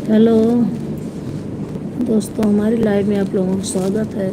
Hello दोस्तों, हमारी live में आप लोगों का स्वागत है।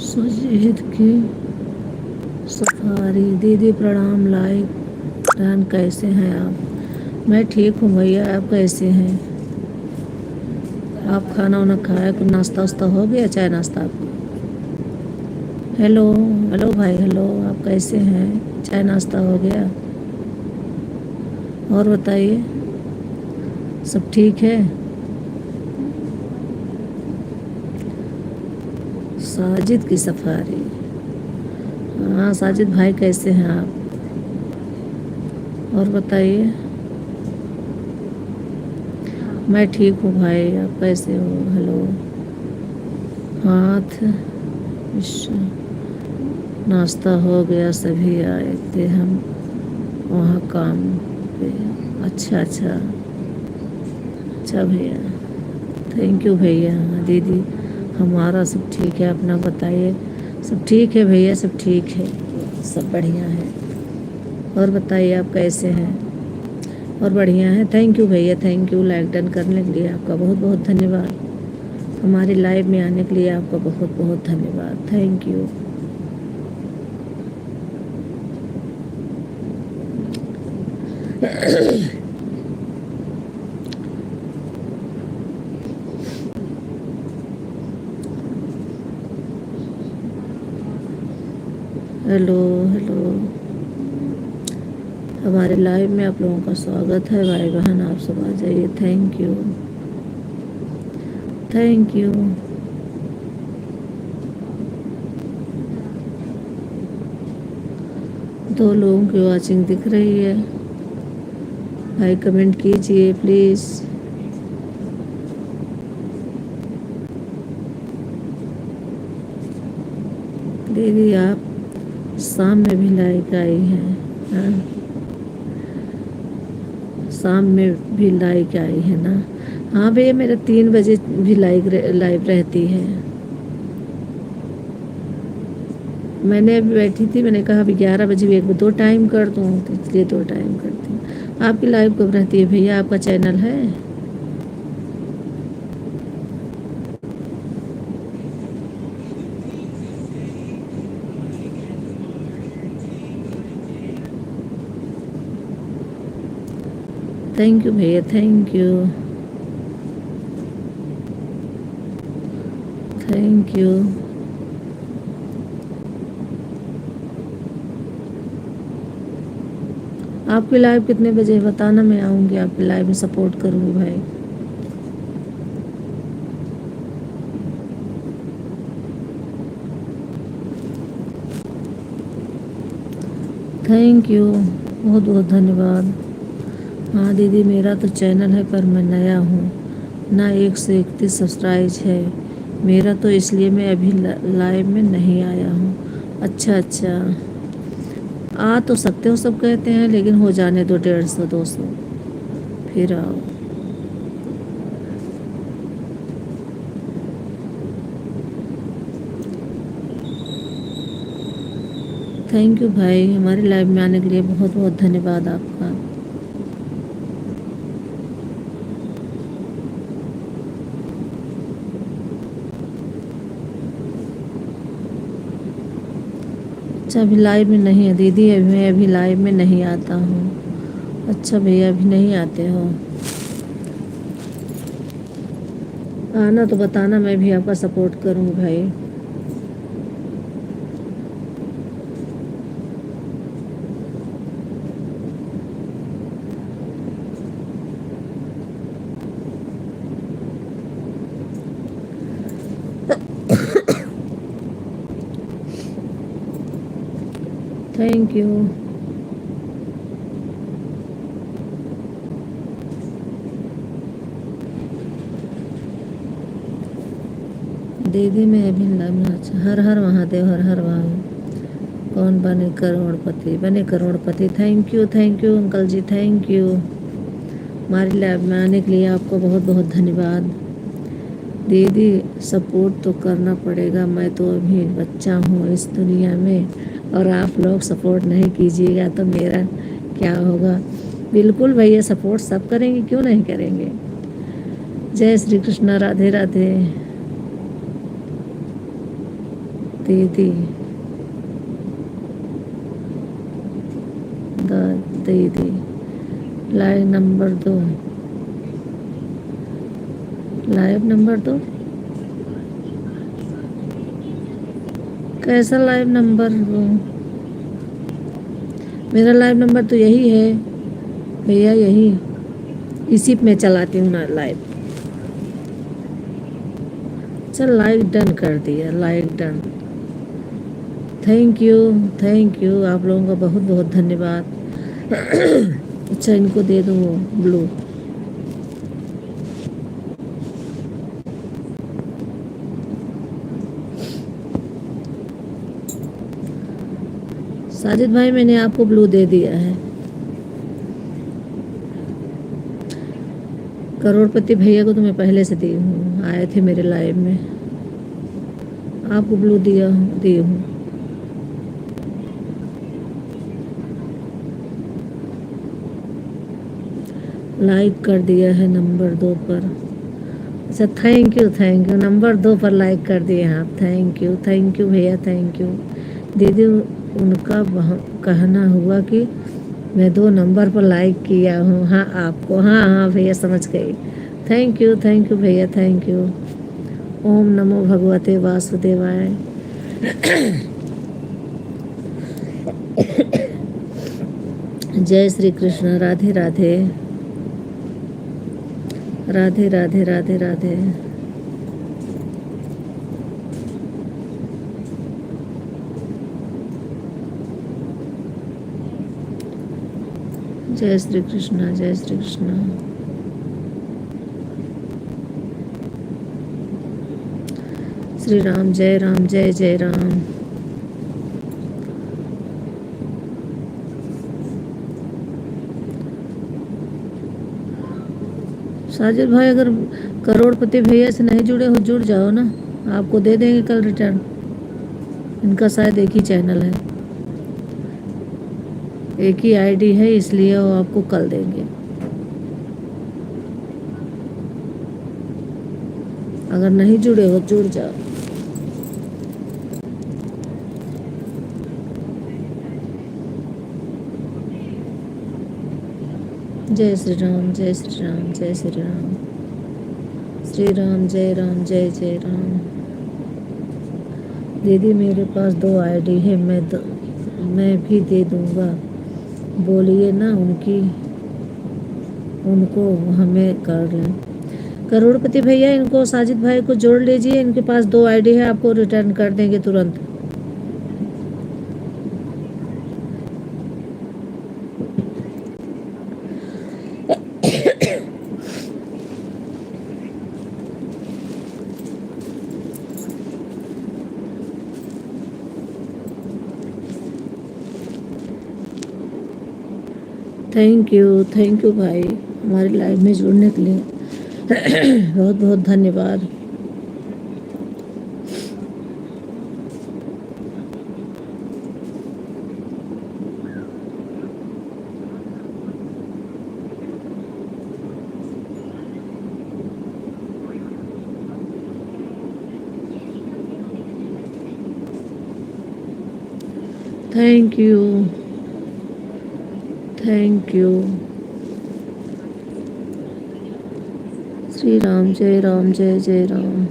सुजीत की सफारी दीदी प्रणाम। Like done. कैसे हैं आप? मैं ठीक हूँ भैया, आप कैसे हैं? आप खाना वाना खाया? कुछ नाश्ता वास्ता हो गया? चाय नाश्ता आपका? हेलो हेलो भाई, हेलो, आप कैसे हैं? चाय नाश्ता हो गया? और बताइए, सब ठीक है? साजिद की सफारी। हाँ साजिद भाई, कैसे हैं आप? और बताइए। मैं ठीक हूँ भाई, आप कैसे हो? हेलो। हाथ नाश्ता हो गया, सभी आए थे हम वहाँ काम पे। अच्छा अच्छा अच्छा भैया, थैंक यू भैया। हाँ दीदी, हमारा सब ठीक है, अपना बताइए। सब ठीक है भैया, सब ठीक है, सब बढ़िया है। और बताइए आप कैसे हैं? और बढ़िया है। थैंक यू भैया, थैंक यू। लाइक डन करने के लिए आपका बहुत बहुत धन्यवाद। हमारी लाइव में आने के लिए आपका बहुत बहुत धन्यवाद। Thank you. हेलो हेलो, हमारे लाइव में आप लोगों का स्वागत है। भाई बहन आप सब आ जाइए। Thank you thank you. दो लोगों की वॉचिंग दिख रही है। भाई कमेंट कीजिए प्लीज़। दीदी आप शाम में भी लाइक आई हैं? हाँ, शाम में भी लाइक आई है ना? हाँ भैया, मेरा 3 बजे भी लाइव रहती है। मैंने अभी बैठी थी, मैंने कहा अभी 11 बजे भी एक दो टाइम कर दूँ, तो इसलिए 2 टाइम करती हूँ। आपकी लाइव कब रहती है भैया? आपका चैनल है? थैंक यू भैया, थैंक यू थैंक यू। आपकी लाइव कितने बजे है बताना, मैं आऊँगी आपकी लाइव में, सपोर्ट करूँगी भाई। थैंक यू, बहुत बहुत धन्यवाद। हाँ दीदी, मेरा तो चैनल है पर मैं नया हूँ ना, 131 सब्सक्राइब है मेरा, तो इसलिए मैं अभी लाइव में नहीं आया हूँ। अच्छा अच्छा, आ तो सकते हो सब कहते हैं, लेकिन हो जाने दो 150 200 फिर आओ। थैंक यू भाई, हमारे लाइव में आने के लिए बहुत बहुत धन्यवाद आपका। अच्छा, अभी लाइव में नहीं है दीदी, मैं अभी लाइव में नहीं आता हूँ। अच्छा भैया, अभी नहीं आते हो? आना तो बताना, मैं भी आपका सपोर्ट करूँगी भाई। Thank you. दीदी मैं अभी लाइव में, अच्छा, हर हर महादेव, हर हर महादेव। कौन बने करोड़पति? बने करोड़पति। Thank you uncle ji, thank you. हमारी लैब में आने के लिए आपको बहुत बहुत धन्यवाद। दीदी सपोर्ट तो करना पड़ेगा, मैं तो अभी बच्चा हूँ इस दुनिया में, और आप लोग सपोर्ट नहीं कीजिएगा तो मेरा क्या होगा। बिल्कुल भैया, सपोर्ट सब करेंगे, क्यों नहीं करेंगे। जय श्री कृष्ण, राधे राधे। दीदी दीदी लाइव नंबर दो, लाइव नंबर दो। कैसा लाइव नंबर दूँ? मेरा लाइव नंबर तो यही है भैया, यही, इसी पे मैं चलाती हूँ ना लाइव। चल, लाइक डन कर दिया, like done. Thank you, thank you, आप लोगों का बहुत बहुत धन्यवाद। अच्छा, इनको दे दूँ वो ब्लू। साजिद भाई, मैंने आपको ब्लू दे दिया है। करोड़पति भैया को तो मैं पहले से दी हूँ, आए थे मेरे लाइव में। आपको ब्लू दी हूँ। लाइक कर दिया है नंबर 2 पर। अच्छा, थैंक यू, नंबर 2 पर लाइक कर दिए हैं आप। थैंक यू भैया, थैंक यू। दीदी उनका कहना हुआ कि मैं 2 नंबर पर लाइक किया हूँ। हाँ आपको, हाँ हाँ भैया, समझ गई। थैंक यू भैया, थैंक यू। ओम नमो भगवते वासुदेवाय। जय श्री कृष्ण, राधे राधे, राधे राधे, राधे राधे। जय श्री कृष्ण, जय श्री कृष्ण। श्री राम, जय राम, जय जय राम। साजिद भाई, अगर करोड़पति भैया से नहीं जुड़े हो, जुड़ जाओ ना, आपको दे देंगे कल रिटर्न। इनका शायद एक ही चैनल है, एक ही आईडी है, इसलिए वो आपको कल देंगे। अगर नहीं जुड़े हो, जुड़ जाओ। जय श्री राम, जय श्री राम, जय श्री राम। श्री राम, जय राम, जय जय राम। दीदी मेरे पास 2 आईडी है, मैं भी दे दूंगा, बोलिए ना उनको हमें कर लें। करोड़पति भैया, इनको साजिद भाई को जोड़ लीजिए, इनके पास 2 आईडी है, आपको रिटर्न कर देंगे तुरंत। थैंक यू भाई हमारी लाइफ में जुड़ने के लिए। बहुत बहुत धन्यवाद। Thank you thank you. Shri Ram जय राम जय जय राम।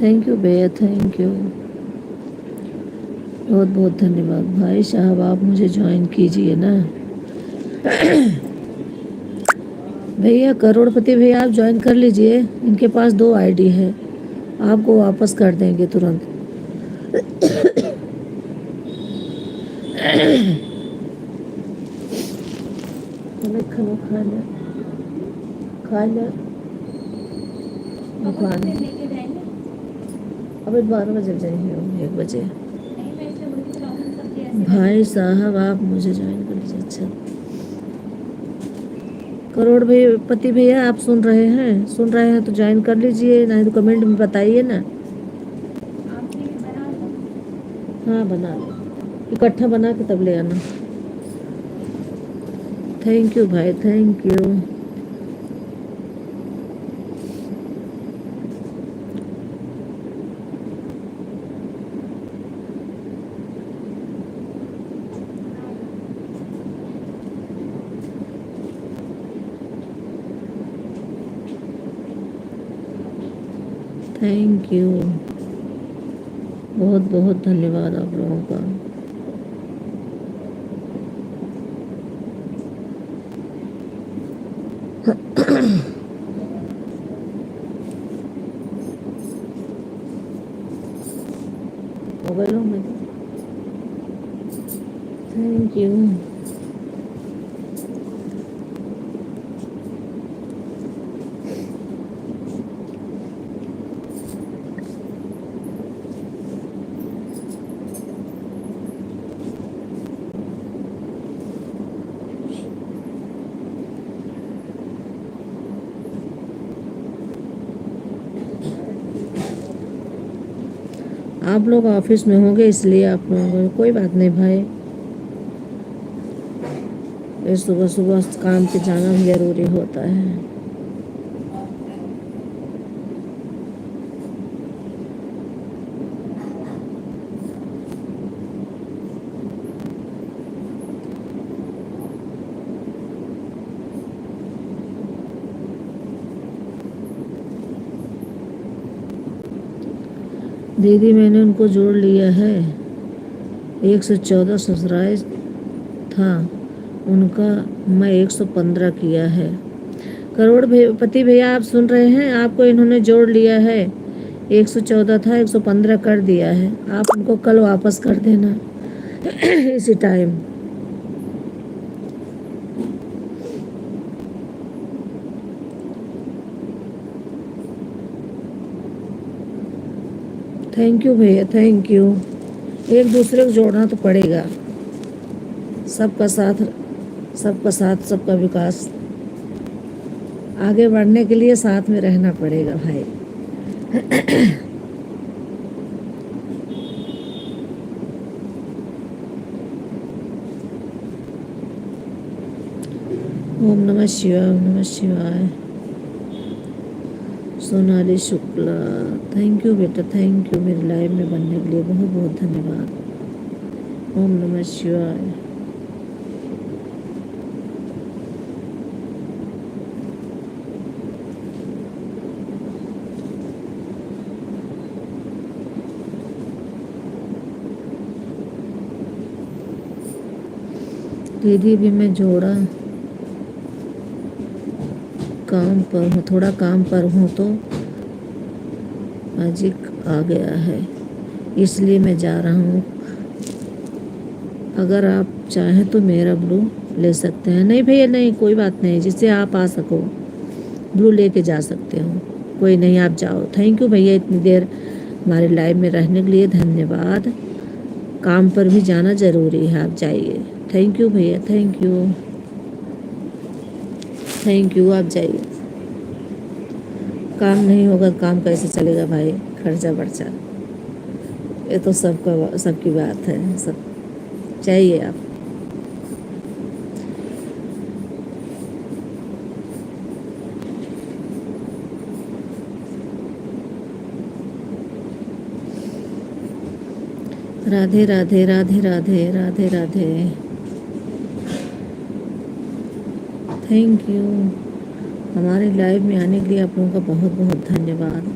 थैंक यू भैया थैंक यू। बहुत बहुत धन्यवाद भाई साहब, आप मुझे ज्वाइन कीजिए ना। भैया करोड़पति भैया आप ज्वाइन कर लीजिए, इनके पास 2 आईडी है, आपको वापस कर देंगे तुरंत। खाना खा ले दुकान। अब 12 बजे जाएंगे, 1 बजे। भाई साहब आप मुझे ज्वाइन कर लीजिए। अच्छा करोड़ पति भैया आप सुन रहे हैं तो ज्वाइन कर लीजिए, नहीं तो कमेंट में बताइए ना। हाँ बना लो, इकट्ठा बना के तब ले आना। थैंक यू भाई थैंक यू। थैंक यू बहुत बहुत धन्यवाद आप लोगों का। मोबाइलों में थैंक यू। आप लोग ऑफिस में होंगे इसलिए आप लोगों को कोई बात नहीं भाई, ये सुबह सुबह काम पे जाना भी जरूरी होता है। दीदी मैंने उनको जोड़ लिया है, 114 सब्सक्राइब था उनका, मैं 115 किया है। पति भैया आप सुन रहे हैं, आपको इन्होंने जोड़ लिया है, 114 था 115 कर दिया है, आप उनको कल वापस कर देना इसी टाइम। थैंक यू भैया थैंक यू। एक दूसरे को जोड़ना तो पड़ेगा, सबका साथ सबका विकास, आगे बढ़ने के लिए साथ में रहना पड़ेगा भाई। ओम नमः शिवाय ओम नमः शिवाय। सोनाली शुक्ला थैंक यू बेटा थैंक यू, मेरी लाइफ में बनने के लिए बहुत बहुत धन्यवाद। ओम नमः शिवाय। दीदी भी मैं जोड़ा काम पर हूँ, थोड़ा काम पर हूँ तो मैजिक आ गया है इसलिए मैं जा रहा हूँ। अगर आप चाहें तो मेरा ब्लू ले सकते हैं। नहीं भैया नहीं, कोई बात नहीं, जिससे आप आ सको ब्लू लेके जा सकते हो। कोई नहीं, आप जाओ। थैंक यू भैया, इतनी देर हमारे लाइव में रहने के लिए धन्यवाद। काम पर भी जाना ज़रूरी है, आप जाइए। थैंक यू भैया, थैंक यू, थैंक यू, आप जाइए। काम नहीं होगा, काम कैसे चलेगा भाई, खर्चा बर्चा, ये तो सबकी बात है। सब चाहिए आप। राधे राधे राधे राधे राधे राधे। थैंक यू, हमारे लाइव में आने के लिए आप लोगों का बहुत बहुत धन्यवाद।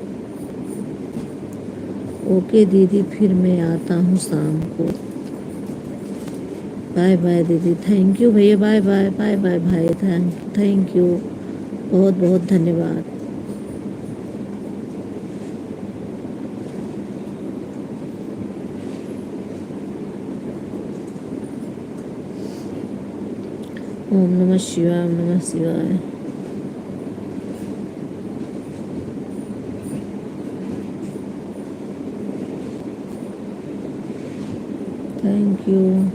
ओके दीदी, फिर मैं आता हूँ शाम को। बाय बाय दीदी, थैंक यू भैया, बाय बाय बाय बाय भाई, थैंक यू, बहुत बहुत धन्यवाद। ओम नमः शिवाय, ओम नमः शिवाय। Thank you.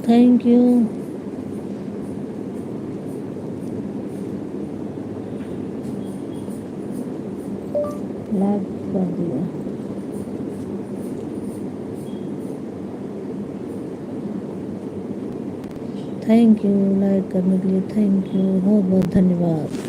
Thank you. Like कर दिया। थैंक यू लाइक करने के लिए, थैंक यू, बहुत बहुत धन्यवाद।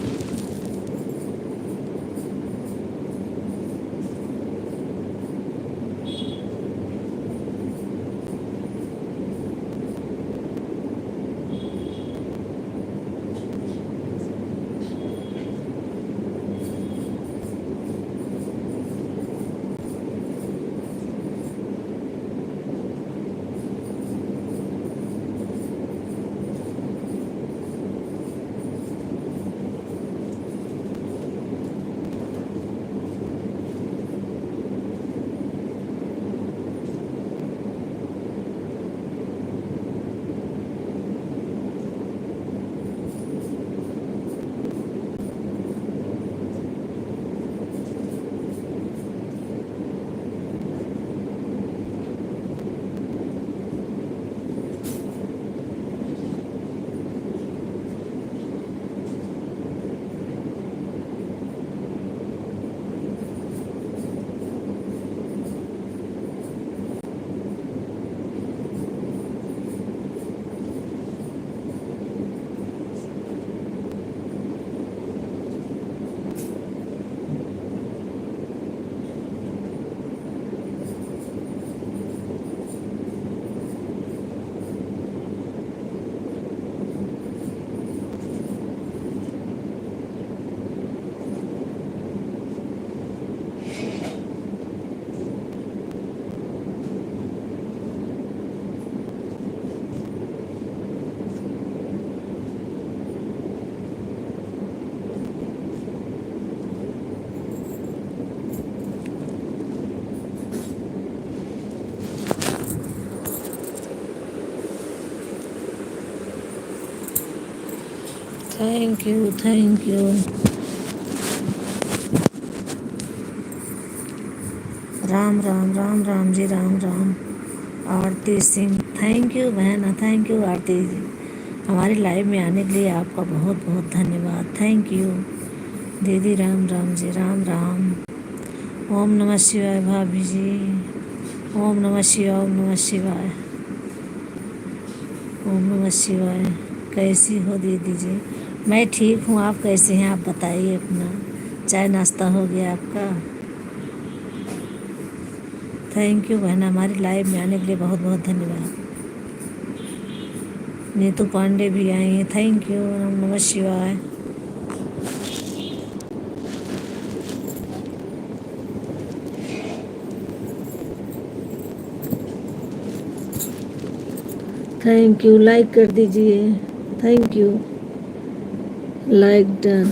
Thank you, thank you. Ram Ram Ram Ram ji, Ram Ram. Aarti Singh, thank you बहन, थैंक यू आरती जी। हमारे लाइव में आने के लिए आपका बहुत बहुत धन्यवाद, थैंक यू दीदी। राम राम जी, राम राम। ओम नमः शिवाय भाभी जी। ओम नमः शिवाय, ओम नमः शिवाय, ओम नमः शिवाय। कैसी हो दीदी जी? मैं ठीक हूँ, आप कैसे हैं? आप बताइए अपना। चाय नाश्ता हो गया आपका? थैंक यू बहन, हमारी लाइव में आने के लिए बहुत बहुत धन्यवाद। नीतू पांडे भी आई हैं, थैंक यू। ओम नमः शिवाय। थैंक यू, लाइक कर दीजिए, थैंक यू। Like done.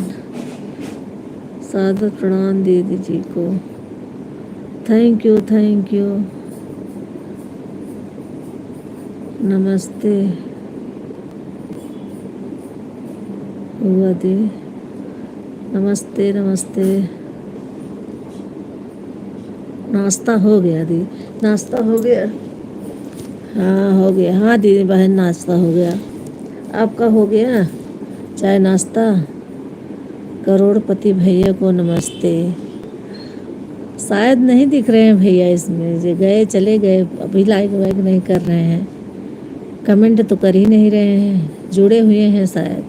सादर प्रणाम दीदी जी को, थैंक यू, थैंक यू। नमस्ते हुआ दी, नमस्ते नमस्ते। नाश्ता हो गया दी? नाश्ता हो गया? हाँ हो गया, हाँ दीदी बहन नाश्ता हो गया। आपका हो गया चाय नाश्ता? करोड़पति भैया को नमस्ते। शायद नहीं दिख रहे हैं भैया इसमें, जो गए चले गए, अभी लाइक वाइक नहीं कर रहे हैं, कमेंट तो कर ही नहीं रहे हैं, जुड़े हुए हैं शायद,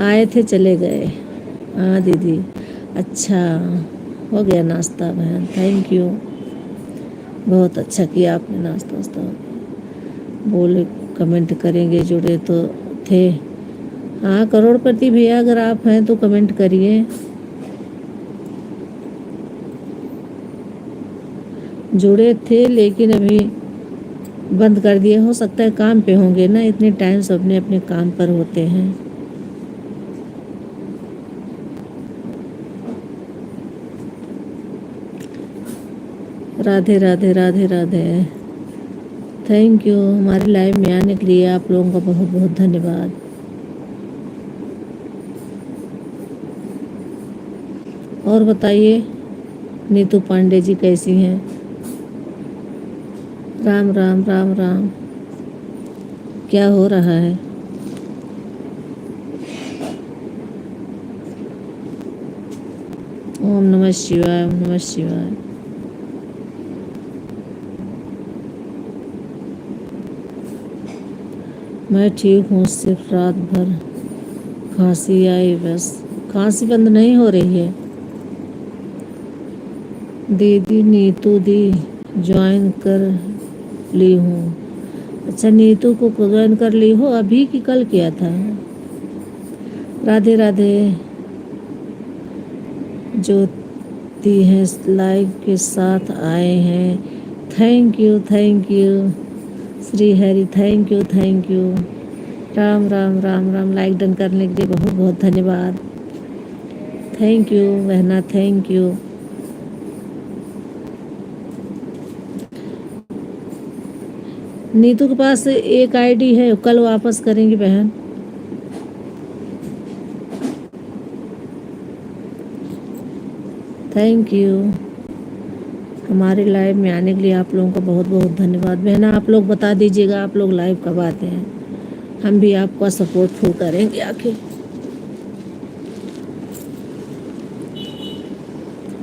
आए थे चले गए। हाँ दीदी, अच्छा हो गया नाश्ता बहन, थैंक यू, बहुत अच्छा किया आपने नाश्ता वास्ता। बोले कमेंट करेंगे, जुड़े तो थे। हाँ करोड़पति भैया अगर आप हैं तो कमेंट करिए। जुड़े थे लेकिन अभी बंद कर दिए, हो सकता है काम पे होंगे ना, इतने टाइम से अपने अपने काम पर होते हैं। राधे राधे राधे राधे। थैंक यू हमारे लाइव में आने के लिए, आप लोगों का बहुत बहुत धन्यवाद। और बताइए नीतू पांडे जी कैसी हैं? राम राम राम राम। क्या हो रहा है? ओम नमः शिवाय, ओम नमः शिवाय। मैं ठीक हूँ, सिर्फ रात भर खांसी आई बस। खांसी बंद नहीं हो रही है। दीदी नीतू दी ज्वाइन कर ली हूँ। अच्छा, नीतू को ज्वाइन कर ली हो अभी कि कल किया था? राधे राधे। ज्योति हैं लाइव के साथ आए हैं। Thank you, thank you. Shri Hari, thank you, thank you. Ram Ram Ram Ram. Like done करने के लिए बहुत बहुत धन्यवाद। थैंक यू बहना, थैंक यू। नीतू के पास एक आईडी है, कल वापस करेंगी बहन। Thank you. हमारे लाइव में आने के लिए आप लोगों का बहुत बहुत धन्यवाद। बहना आप लोग बता दीजिएगा आप लोग लाइव कब आते हैं, हम भी आपका सपोर्ट फुल करेंगे आके।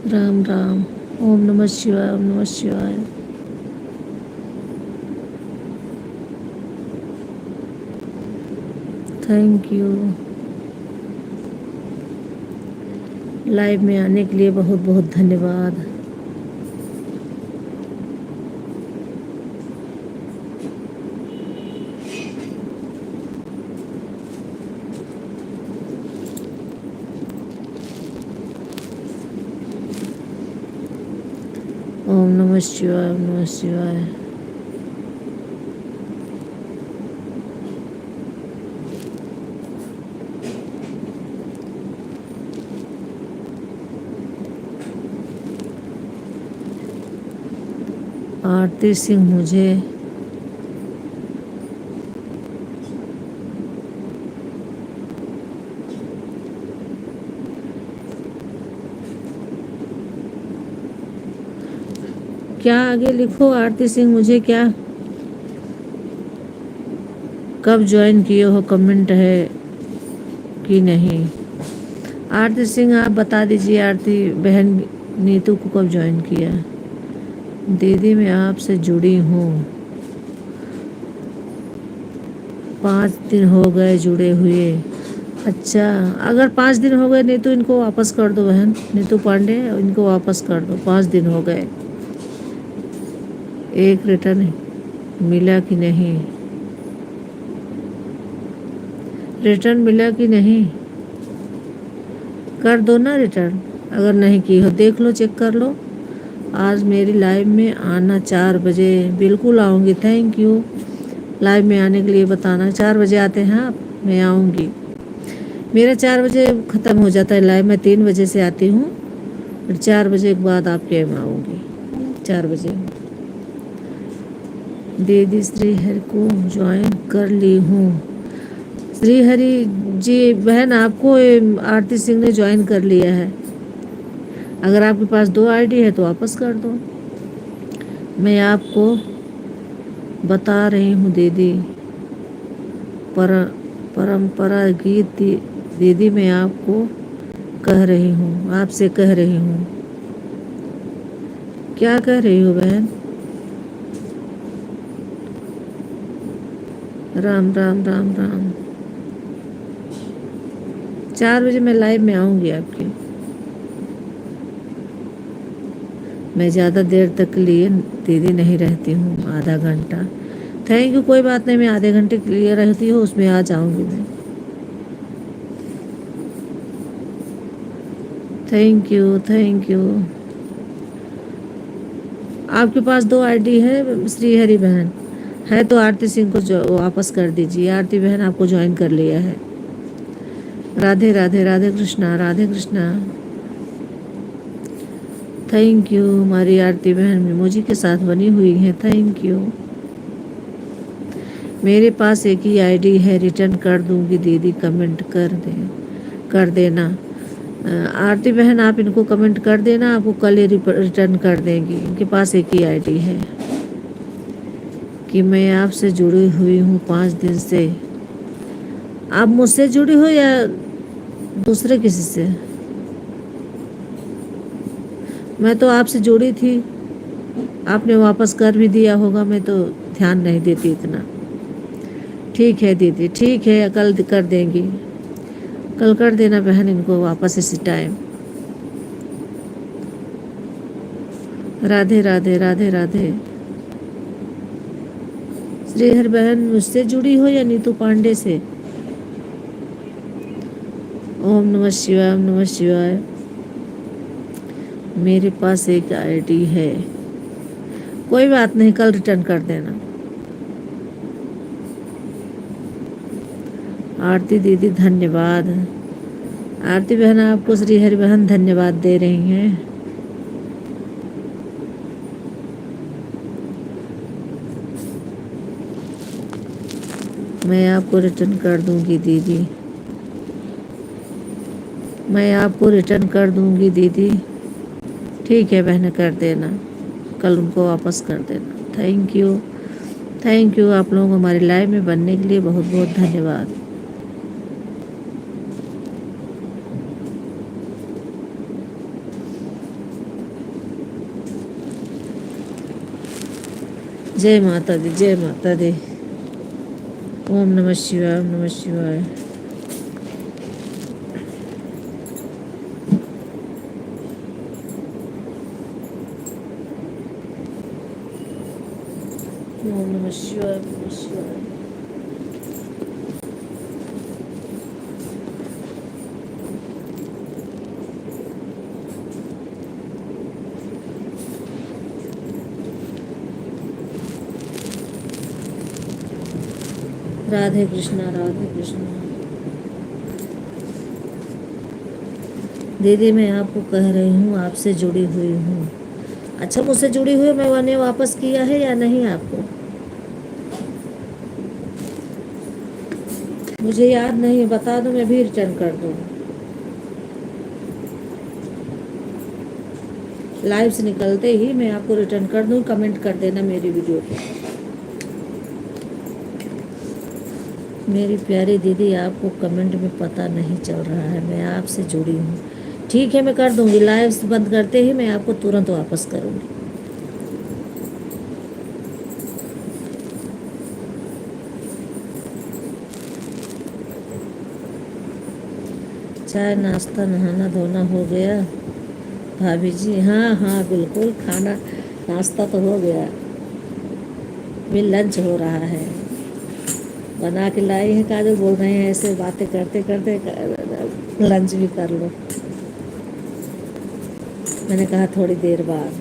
राम राम। ओम नमः शिवाय, ओम नमः शिवाय। Thank you. लाइव में आने के लिए बहुत बहुत धन्यवाद। ओम नमः शिवाय, ओम नमः शिवाय। आरती सिंह मुझे क्या आगे लिखो। आरती सिंह मुझे क्या, कब ज्वाइन किए हो, कमेंट है कि नहीं? आरती सिंह आप बता दीजिए। आरती बहन नीतू को कब ज्वाइन किया? दीदी मैं आपसे जुड़ी हूँ, 5 दिन हो गए जुड़े हुए। अच्छा, अगर 5 दिन हो गए नीतू इनको वापस कर दो बहन, नीतू पांडे इनको वापस कर दो। 5 दिन हो गए। एक रिटर्न मिला कि नहीं? रिटर्न मिला कि नहीं? कर दो ना रिटर्न। अगर नहीं की हो देख लो, चेक कर लो। आज मेरी लाइव में आना 4 बजे। बिल्कुल आऊँगी, थैंक यू। लाइव में आने के लिए बताना। 4 बजे आते हैं आप? मैं आऊँगी। मेरा 4 बजे ख़त्म हो जाता है लाइव। मैं 3 बजे से आती हूँ, फिर 4 बजे के बाद आपके में आऊँगी। 4 बजे। दीदी श्री हरि को ज्वाइन कर ली हूँ। श्री हरि जी बहन आपको आरती सिंह ने ज्वाइन कर लिया है। अगर आपके पास 2 आईडी है तो वापस कर दो। मैं आपको बता रही हूँ दीदी, परंपरा गीत दीदी मैं आपको कह रही हूँ, आपसे कह रही हूँ। क्या कह रही हो बहन? राम राम राम राम। 4 बजे मैं लाइव में आऊँगी आपके। मैं ज़्यादा देर तक लिए दीदी नहीं रहती हूँ, आधा घंटा। थैंक यू, कोई बात नहीं। मैं आधे घंटे के लिए रहती हूँ, उसमें आ जाऊँगी मैं। Thank you, thank you. आपके पास 2 आईडी है श्री हरि बहन है तो आरती सिंह को वापस कर दीजिए। आरती बहन आपको ज्वाइन कर लिया है। राधे राधे, राधे कृष्णा, राधे कृष्णा। Thank you. हमारी आरती बहन इमोजी के साथ बनी हुई है, थैंक यू। मेरे पास एक ही आईडी है, रिटर्न कर दूंगी दीदी, कमेंट कर देना। आरती बहन आप इनको कमेंट कर देना, आपको कल ही रिटर्न कर देंगी। इनके पास एक ही आईडी है। कि मैं आपसे जुड़ी हुई हूँ 5 दिन से। आप मुझसे जुड़ी हो या दूसरे किसी से? मैं तो आपसे जुड़ी थी, आपने वापस कर भी दिया होगा, मैं तो ध्यान नहीं देती इतना। ठीक है दीदी, ठीक है, कल कर देंगी, कल कर देना बहन इनको वापस इसी टाइम। राधे राधे राधे राधे। श्रीहर बहन मुझसे जुड़ी हो या नीतू पांडे से? ओम नमः शिवाय, ओम नमः शिवाय। मेरे पास एक आईडी है, कोई बात नहीं, कल रिटर्न कर देना। आरती दीदी धन्यवाद। आरती बहन आपको श्रीहरि बहन धन्यवाद दे रही हैं। मैं आपको रिटर्न कर दूंगी दीदी, मैं आपको रिटर्न कर दूंगी दीदी। ठीक है बहन, कर देना, कल उनको वापस कर देना। Thank you, thank you. आप लोगों को हमारी लाइव में बनने के लिए बहुत बहुत धन्यवाद। जय माता दी, जय माता दी। ओम नमः शिवाय, ओम नमः शिवाय। ओम नमः शिवाय, ओम नमः शिवाय। राधे कृष्णा, राधे कृष्णा। दीदी मैं आपको कह रही हूँ, आपसे जुड़ी हुई हूँ। अच्छा, मुझसे जुड़ी हुई, मैंने वापस किया है या नहीं आपको? मुझे याद नहीं है, बता दो, मैं भी रिटर्न कर दूँ। लाइव से निकलते ही मैं आपको रिटर्न कर दूँ, कमेंट कर देना मेरी वीडियो पे। मेरी प्यारी दीदी, आपको कमेंट में पता नहीं चल रहा है, मैं आपसे जुड़ी हूँ। ठीक है, मैं कर दूँगी, लाइव बंद करते ही मैं आपको तुरंत वापस करूँगी। चाय नाश्ता नहाना धोना हो गया भाभी जी? हाँ हाँ बिल्कुल, खाना नाश्ता तो हो गया, भी लंच हो रहा है। बना के लाई है, काजल बोल रहे हैं ऐसे बातें करते करते लंच भी कर लो। मैंने कहा थोड़ी देर बाद।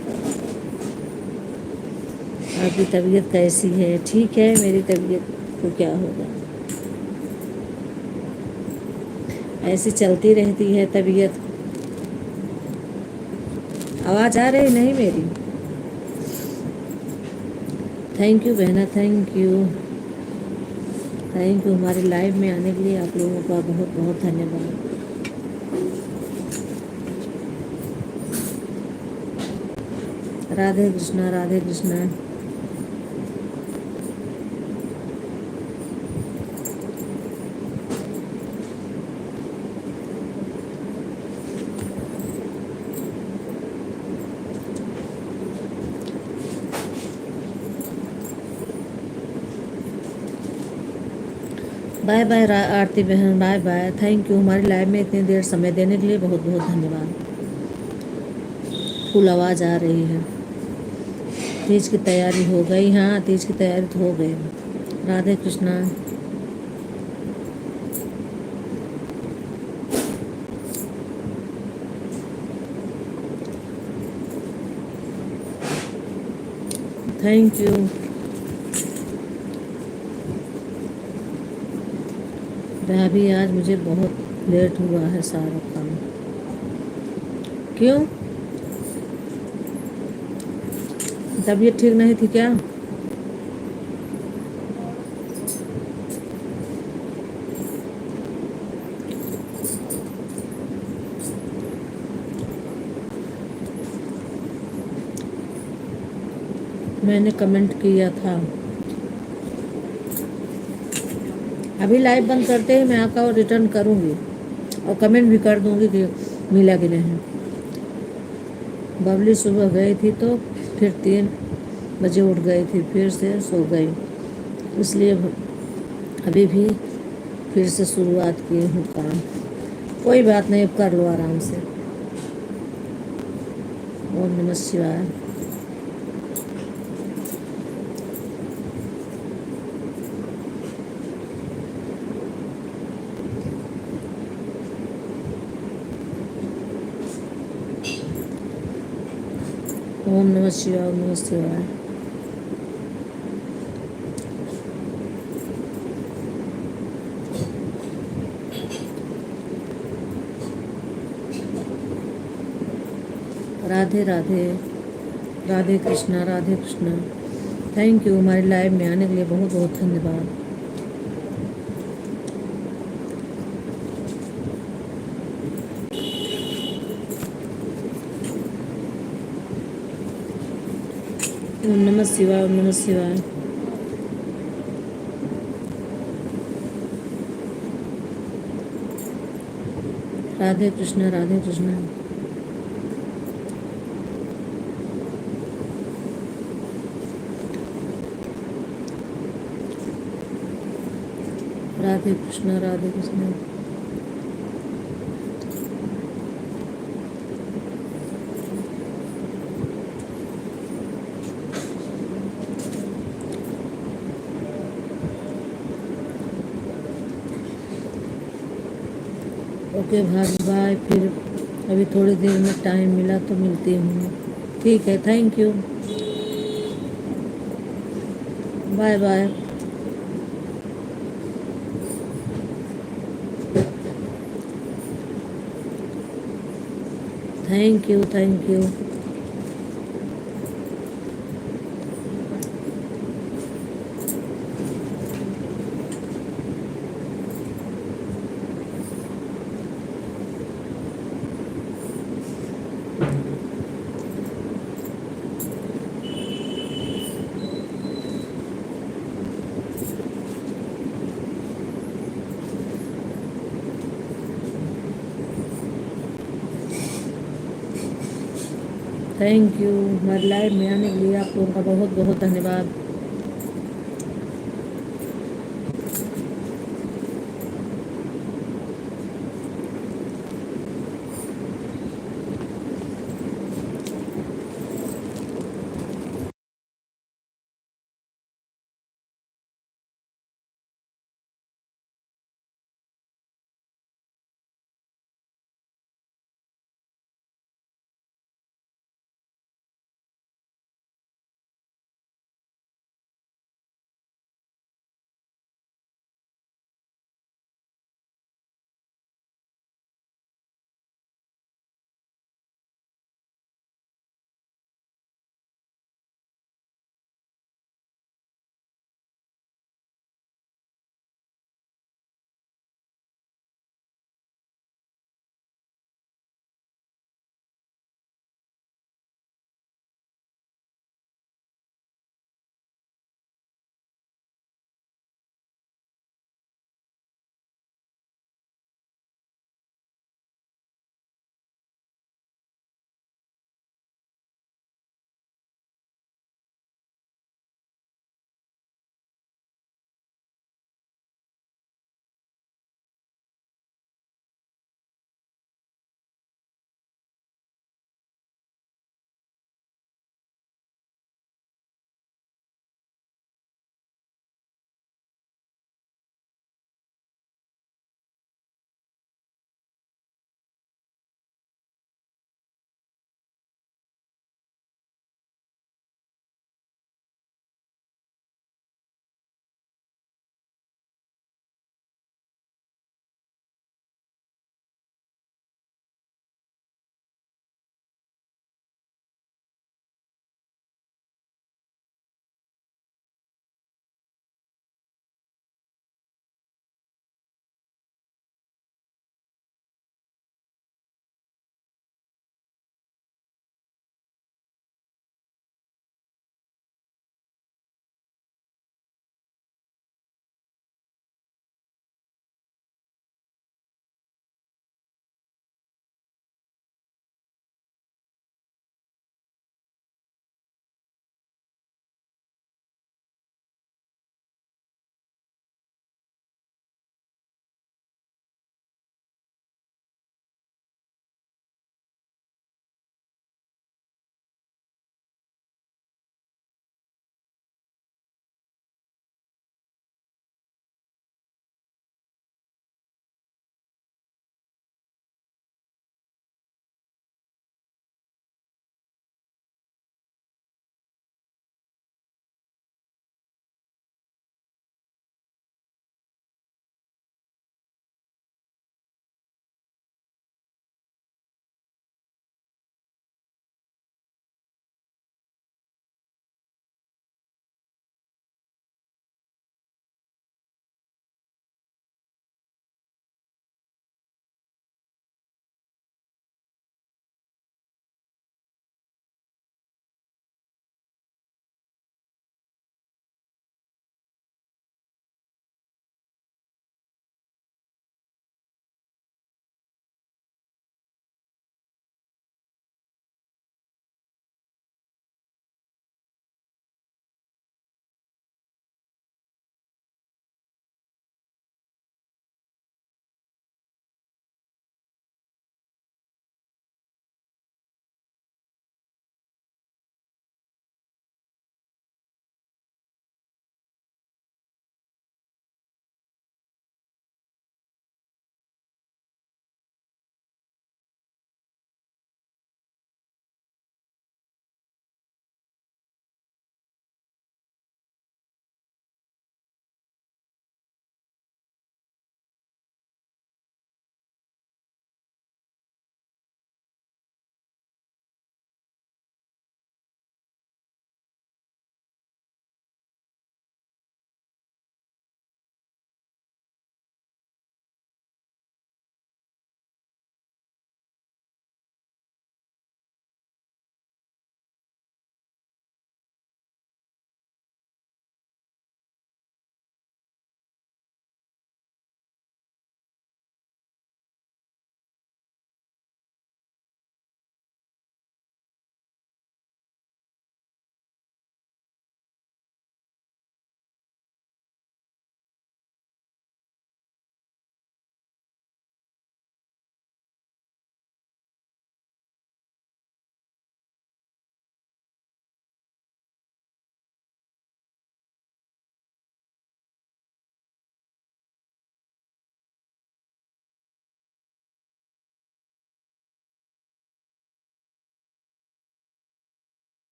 आपकी तबीयत कैसी है? ठीक है, मेरी तबीयत को क्या होगा, ऐसी चलती रहती है तबीयत। आवाज़ आ रही नहीं मेरी? थैंक यू बहना, थैंक यू, थैंक यू। हमारी लाइव में आने के लिए आप लोगों का बहुत बहुत धन्यवाद। राधे कृष्णा, राधे कृष्णा। बाय बाय आरती बहन, बाय बाय, थैंक यू। हमारी लाइव में इतनी देर समय देने के लिए बहुत बहुत धन्यवाद। फुल आवाज़ आ रही है। तीज की तैयारी हो गई? हाँ, तीज की तैयारी तो हो गई। राधे कृष्णा। Thank you. भाभी आज मुझे बहुत लेट हुआ है सारा काम। क्यों? तबीयत ठीक नहीं थी क्या? मैंने कमेंट किया था। अभी लाइव बंद करते ही मैं आपका और रिटर्न करूँगी और कमेंट भी कर दूँगी कि मिला कि नहीं। बबली सुबह गई थी तो फिर 3 बजे उठ गई थी, फिर से सो गई, इसलिए अभी भी फिर से शुरुआत की हूँ काम। कोई बात नहीं, अब कर लो आराम से। ओम नमः शिवाय। ओम नमः शिवाय, ओम नमः शिवाय। राधे राधे, राधे कृष्णा, राधे कृष्णा। थैंक यू, हमारी लाइव में आने के लिए बहुत बहुत धन्यवाद। ओम नमः शिवाय, ओम नमः शिवाय। राधे कृष्णा, राधे कृष्णा। राधे कृष्णा, राधे कृष्णा। ओके भाई, बाय। फिर अभी थोड़ी देर में टाइम मिला तो मिलती हूँ। ठीक है, thank you, bye bye. Thank you, thank you. Thank you, हमारे लाइव में आने के लिए आप लोगों का बहुत बहुत धन्यवाद।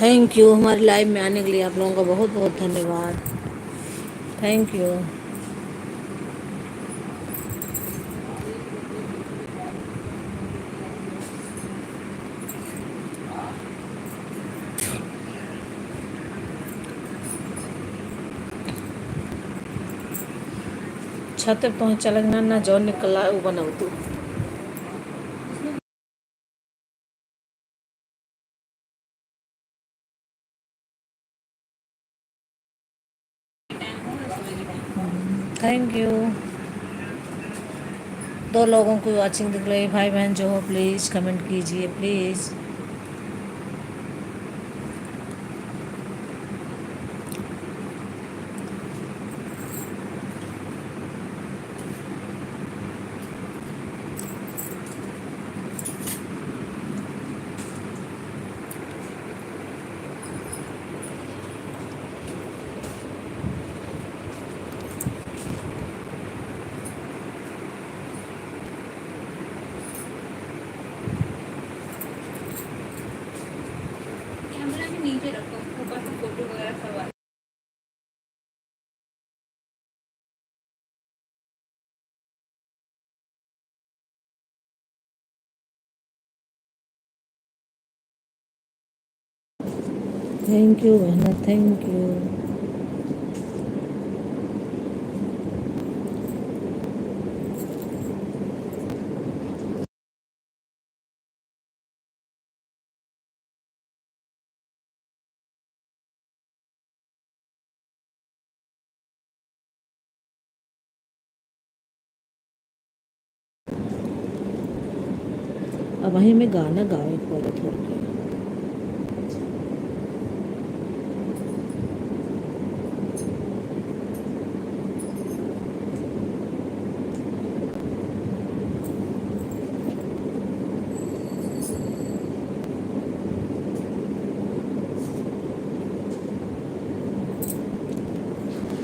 थैंक यू हमारे लाइव में आने के लिए आप लोगों का बहुत बहुत धन्यवाद। Thank you. छत पे पहुँच चल ना ना जो निकला वो बनाओ तू। Thank you. 2 लोगों को वॉचिंग दिख रही, भाई बहन जो हो प्लीज़ कमेंट कीजिए प्लीज़। कैमरा भी नीचे रखो, ऊपर से फोटो वगैरह सब। थैंक यू बहना, थैंक यू। अब वहीं में गाना गावे पड़े थोड़ा के।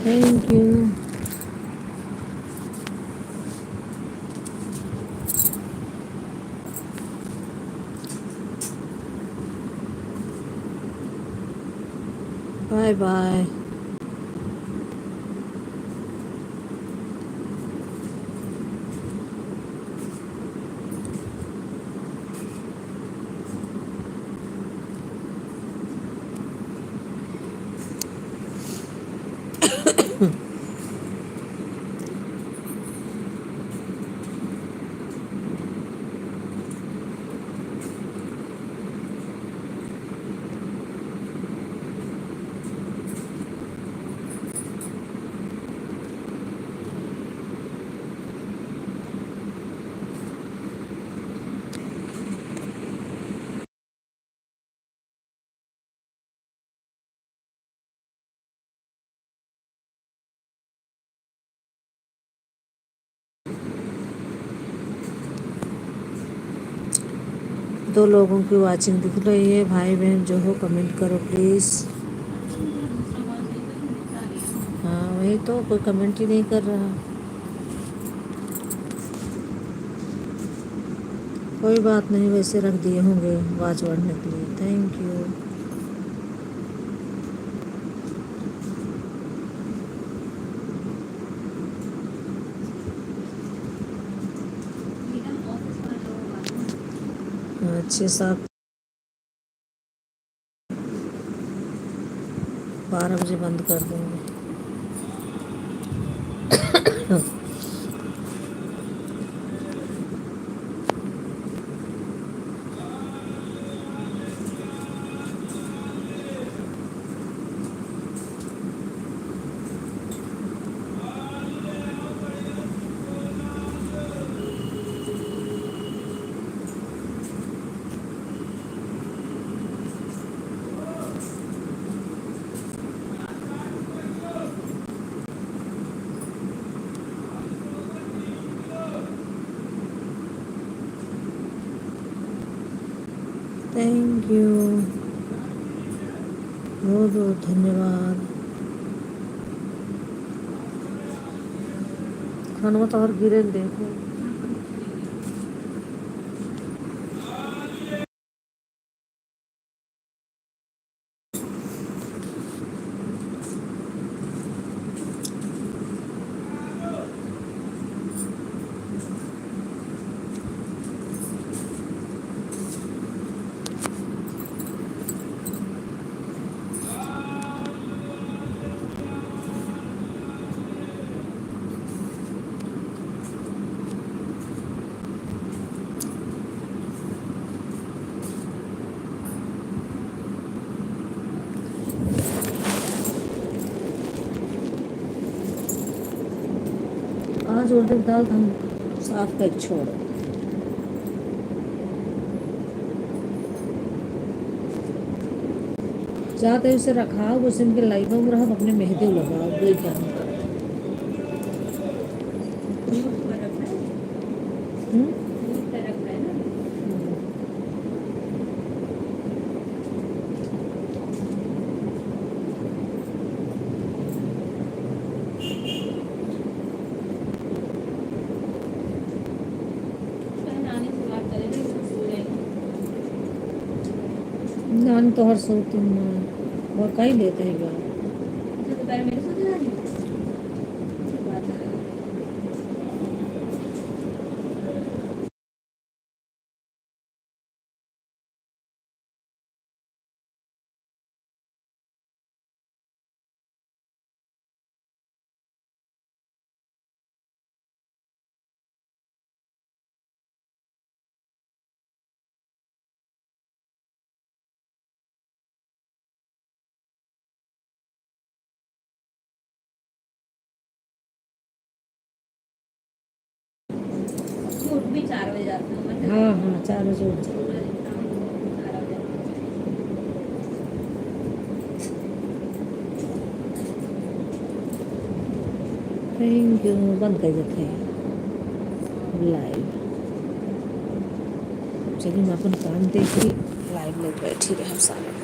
Thank you. Bye bye. दो लोगों की वॉचिंग दिख रही है, भाई बहन जो हो कमेंट करो प्लीज़। हाँ वही तो, कोई कमेंट ही नहीं कर रहा। कोई बात नहीं, वैसे रख दिए होंगे आवाज़ बढ़ने के लिए। Thank you. अच्छे साहब 12 बजे बंद कर दूँगी। थैंक यू, बहुत बहुत धन्यवाद। खाना तो और गिरे देखो। कहाँ जोड़ दे दाल हम साफ कर छोड़ जाते उसे रखा वो सिम के लाइव में रहा अपने मेहंदी लगा दे क्या नान तो हर सो तुम और कहीं लेते हैं यार भी 4 बजे जाते हैं। हाँ हाँ 4 बजे उठ जाओ थैंक यू बंद कर देते हैं लाइव चलिए मैं अपन काम देखी लाइव में बैठी रहे हम सारे